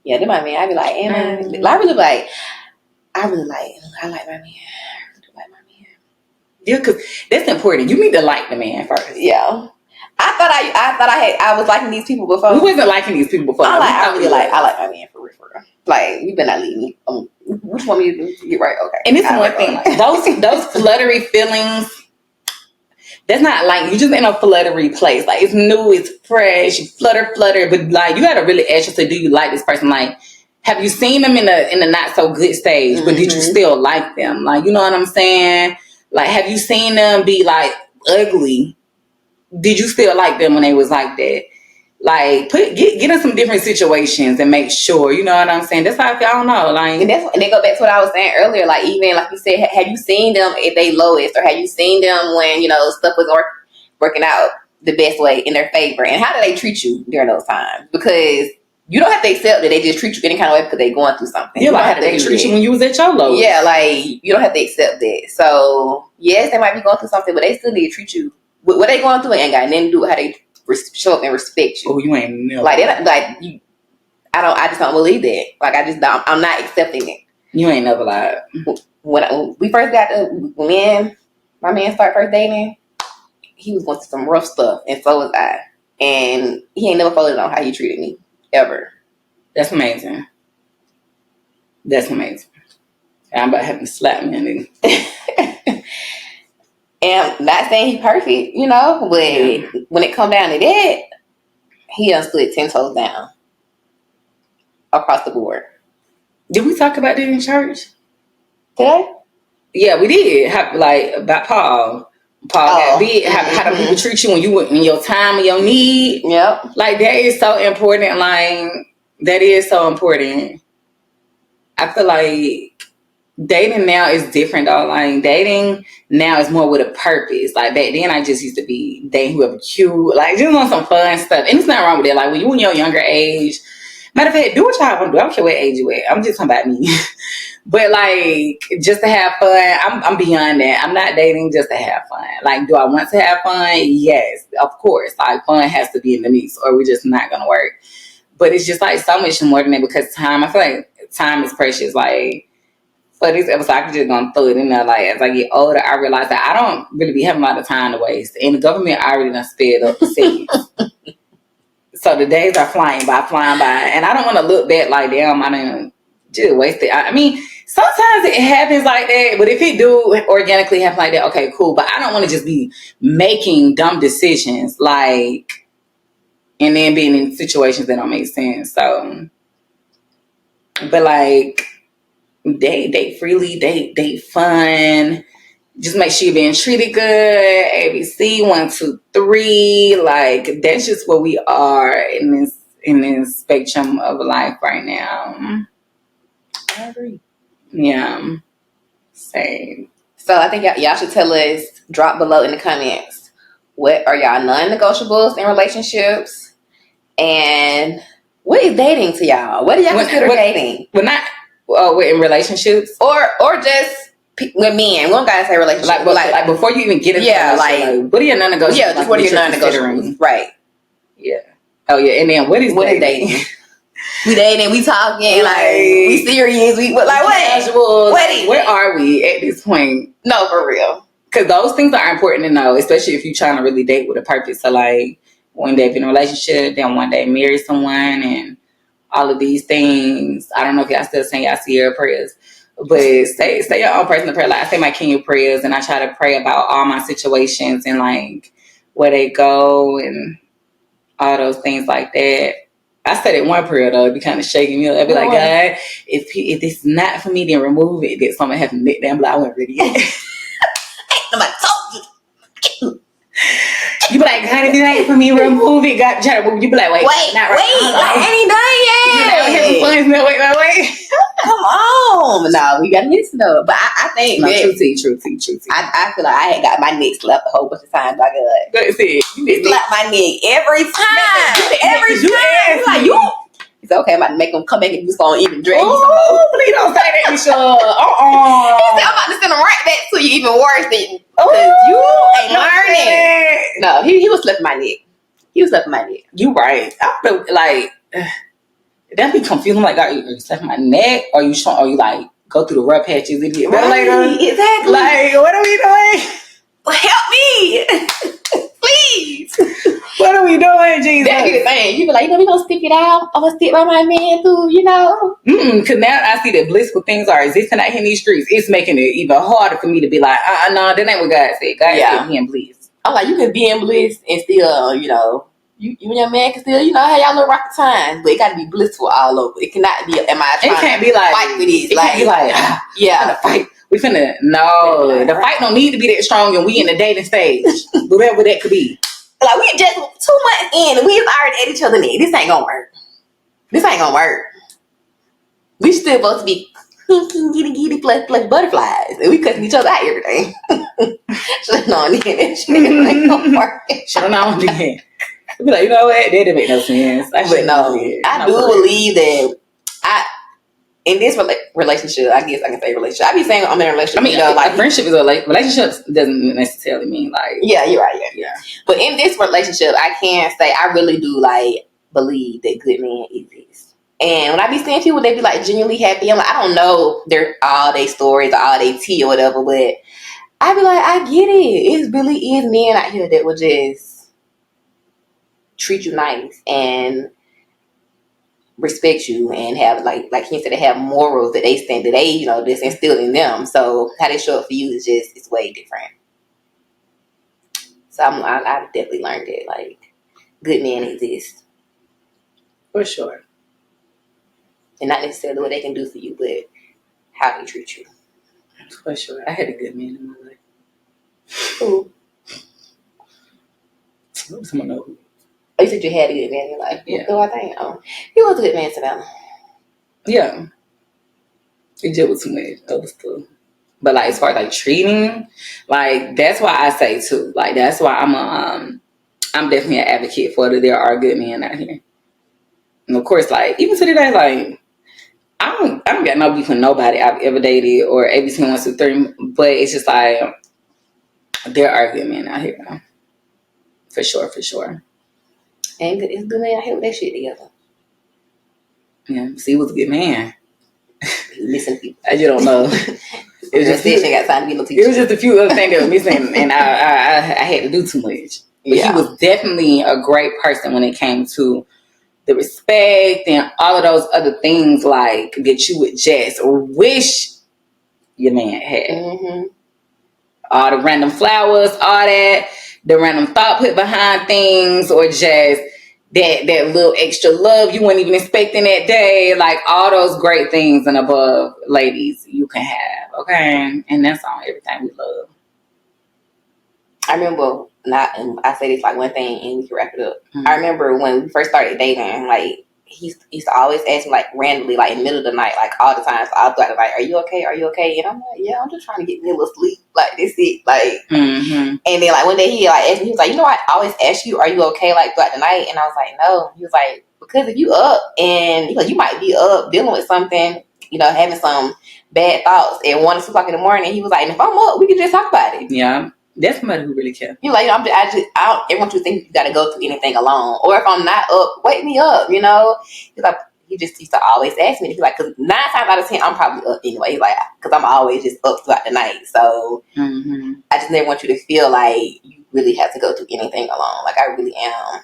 Yeah, they're my man. I be like, I really like my man. I really do like my man. Yeah, because that's important. You need to like the man first. Yeah. I was liking these people before. We wasn't liking these people before. I like my man for real. Like, you better not leave me. What you want me to do? Get right? Okay. And it's one thing. Those fluttery feelings, that's not like, you just in a fluttery place. Like, it's new, it's fresh, you flutter. But like, you got to really ask yourself, do you like this person? Like, have you seen them in a not so good stage, but did you still like them? Like, you know what I'm saying? Like, have you seen them be like ugly? Did you still like them when they was like that? Like, get in some different situations and make sure, you know what I'm saying? That's how I feel. I don't know. Like, and they go back to what I was saying earlier. Like, even like you said, have you seen them at their lowest, or have you seen them when stuff was working out the best way in their favor? And how do they treat you during those times? Because you don't have to accept that they just treat you any kind of way because they're going through something. Yeah, like how they treat you when you was at your lowest. Yeah, like you don't have to accept that. So yes, they might be going through something, but they still need to treat you. What they going through ain't got nothing to do with how they show up and respect you. Oh, you ain't never. Like, they're not, like, you, I just don't believe that. Like, I'm not accepting it. You ain't never lied. When we first when my man started first dating, he was going through some rough stuff, and so was I. And he ain't never folded on how he treated me, ever. That's amazing. I'm about having to slap me, nigga. And not saying he's perfect, but when it come down to that, he done stood 10 toes down across the board. Did we talk about that in church Today? Yeah, we did. About Paul. How do people treat you when you in your time of your need? Yep. Like, that is so important. Like, that is so important. I feel like dating now is different, though. Like, dating now is more with a purpose. Like, back then, I just used to be dating whoever cute. Like, just on some fun stuff. And it's nothing wrong with it. Like, when you in your younger age, matter of fact, do what y'all want to do. I don't care what age you at. I'm just talking about me. But, like, just to have fun, I'm beyond that. I'm not dating just to have fun. Like, do I want to have fun? Yes, of course. Like, fun has to be in the mix, or we're just not going to work. But it's just like so much more than that because time. I feel like time is precious. Like for this episode, I could just gonna throw it in there. Like as I get older, I realize that I don't really be having a lot of time to waste, and the government already done sped up the cities. So the days are flying by, and I don't want to look back like damn, I didn't just waste it. I mean, sometimes it happens like that, but if it do organically happen like that, okay, cool. But I don't want to just be making dumb decisions like. And then being in situations that don't make sense. So, but like, date freely, date fun. Just make sure you're being treated good. ABC 1, 2, 3. Like that's just where we are in this spectrum of life right now. I agree. Yeah, same. So I think y'all should tell us. Drop below in the comments. What are y'all non-negotiables in relationships? And what is dating to y'all? What do y'all consider dating? Well, not in relationships, or just with men. We don't gotta say relationship. Like before you even get into like what are your non-negotiables? Yeah, just what are your non-negotiables? Right. Yeah. Oh yeah, and then what is dating? We dating, we talking, like we serious, we like what? Casual. Where are we at this point? No, for real. Because those things are important to know, especially if you're trying to really date with a purpose. So like one day be in a relationship, then one day marry someone, and all of these things. I don't know if y'all still saying y'all Sierra prayers, but say your own personal prayer. Like I say my Kenya prayers, and I try to pray about all my situations and like where they go and all those things like that. I said it one prayer though, it'd be kind of shaking me up. I'd be like, God, if it's not for me, then remove it. Then something happened to me. I'm like, I wasn't ready yet. Nobody told you. You be like, God, if it ain't for me, remove it. God, try to remove. You be like, wait, not right. I ain't done yet. Wait. Come on, no, we gotta listen though. But I think true tea. I feel like I ain't got my neck slapped a whole bunch of times by God. That's it. You slap my neck every time. Every time. Like you. It's okay. I'm about to make them come back and you gonna even drag you some more. Please don't say that, Michelle. He said I'm about to send them right back to you, even worse than because you ain't learning. No, he was slapping my neck. You right. I feel like that'd be confusing. Like, are you slapping my neck? Or you like go through the rough patches and get better later? Exactly. Like, what are we doing? Well, help me, please. What are we doing, Jesus? That'd be the thing. You be like, we gonna stick it out. I'm gonna stick by my man too, Because now I see that blissful things are existing out here in these streets. It's making it even harder for me to be like, no, that ain't what God said. God said be in bliss. I'm like, you can be in bliss and still, you and your man can still, have y'all little rocky times, but it got to be blissful all over. It cannot be. It can't be like fight with this. It can't be like, yeah, fight. We finna the fight don't need to be that strong, and we in the dating stage, whatever that could be. Like we just 2 months in, and we've already at each other's neck. This ain't gonna work. We still supposed to be giddy plus butterflies, and we cutting each other out every day. Should've known then. Ain't gonna work. Should've known then. Be like, you know what? That didn't make no sense. I do believe that in this relationship, I guess I can say relationship. I be saying I'm in a relationship. I mean, like friendship is a relationships doesn't necessarily mean like. Yeah, you're right. Yeah. But in this relationship, I can say I really do believe that good men exist. And when I be seeing people, they be like genuinely happy. I'm like, I don't know all their stories, all their tea or whatever, but I be like, I get it. It really is men out here that will just treat you nice and respect you and have like he said, they have morals that they stand that they that's instilled in them. So how they show up for you is it's way different. So I definitely learned that like good men exist for sure, and not necessarily what they can do for you, but how they treat you. For sure, I had a good man in my life. Who? Someone know who. Oh, you said you had a good man in your life. Yeah. So I think he was a good man to them. Yeah. It just was too much other stuff. But like as far as like treating, like that's why I say too. Like that's why I'm definitely an advocate for that there are good men out here. And of course, like even to today, like I don't got no beef with nobody I've ever dated or ABC 1, 2, 3. But it's just like there are good men out here. For sure. And it's good men out here with that shit together. Yeah, see, he was a good man. He was missing people. I just don't know. It was just she got time to be no teacher. It was just a few other things that were missing, and I had to do too much. But he was definitely a great person when it came to the respect and all of those other things like that you would just wish your man had. Mm-hmm. All the random flowers, all that, the random thought put behind things, or just that little extra love you weren't even expecting that day. Like all those great things and above, ladies, you can have, okay? And that's on everything we love. I remember, I say this like one thing and we can wrap it up. Mm-hmm. I remember when we first started dating, like he used to always ask me like randomly, like in the middle of the night, like all the time. So I'll be like, "Are you okay? Are you okay?" And I'm like, "Yeah, I'm just trying to get me a little sleep. Like this it." Like, and then like one day he like asked me, he was like, "You know, I always ask you, are you okay? Like throughout the night?" And I was like, "No." He was like, "Because if you up and you might be up dealing with something, having some bad thoughts at 1 or 2 o'clock in the morning." He was like, "And if I'm up, we can just talk about it." Yeah. That's somebody who really cares. I don't ever want you to think you got to go through anything alone. Or if I'm not up, wake me up, He's like, he just used to always ask me. He's like, because 9 times out of 10, I'm probably up anyway. He's like, because I'm always just up throughout the night. So I just never want you to feel like you really have to go through anything alone. Like I really am.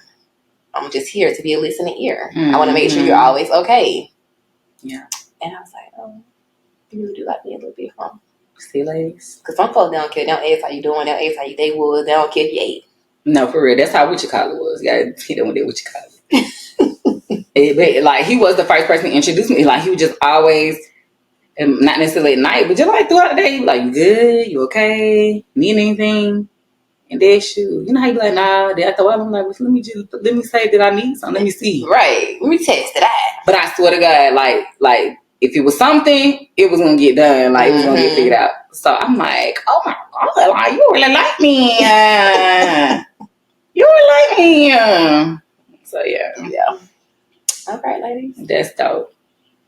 I'm just here to be a listening ear. I want to make sure you're always okay. Yeah. And I was like, oh, you really do like me a little bit, huh? See, ladies? Because some folks, they don't care. They don't ask how you doing. They don't ask how your day was. They don't care if you ate. No, for real. That's how what you call it was. You gotta hit them with that what you call it. But like he was the first person to introduce me. Like he would just always, not necessarily at night, but just like throughout the day, he was like, "You good? You okay? Need anything?" And that's you. You know how you be like, "Nah." Then after a while, I'm like, well, let me say that I need something. Let me see. Right. Let me test it out. But I swear to God, like if it was something, it was gonna get done. Like it was gonna get figured out. So I'm like, oh my God, like you really like me. You really like me. So yeah. All right, ladies. That's dope.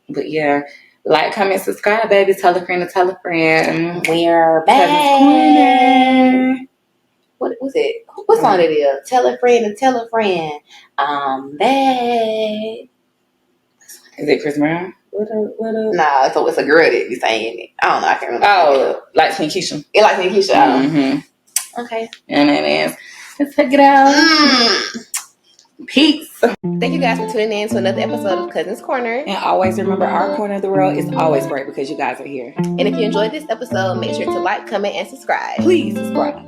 But yeah, like, comment, subscribe, baby. Tell a friend to tell a friend. We're back. What was it? What song it is? Tell a friend and tell a friend. I'm back. Is it Chris Brown? What up? Nah, it's a girl that be saying it. I don't know. I can't remember. Oh, like Keisha. It like Keisha. Mm-hmm. Okay. And it is. Let's check it out. Peace. Thank you guys for tuning in to another episode of Cousins Corner. And always remember, our corner of the world is always great because you guys are here. And if you enjoyed this episode, make sure to like, comment, and subscribe. Please subscribe.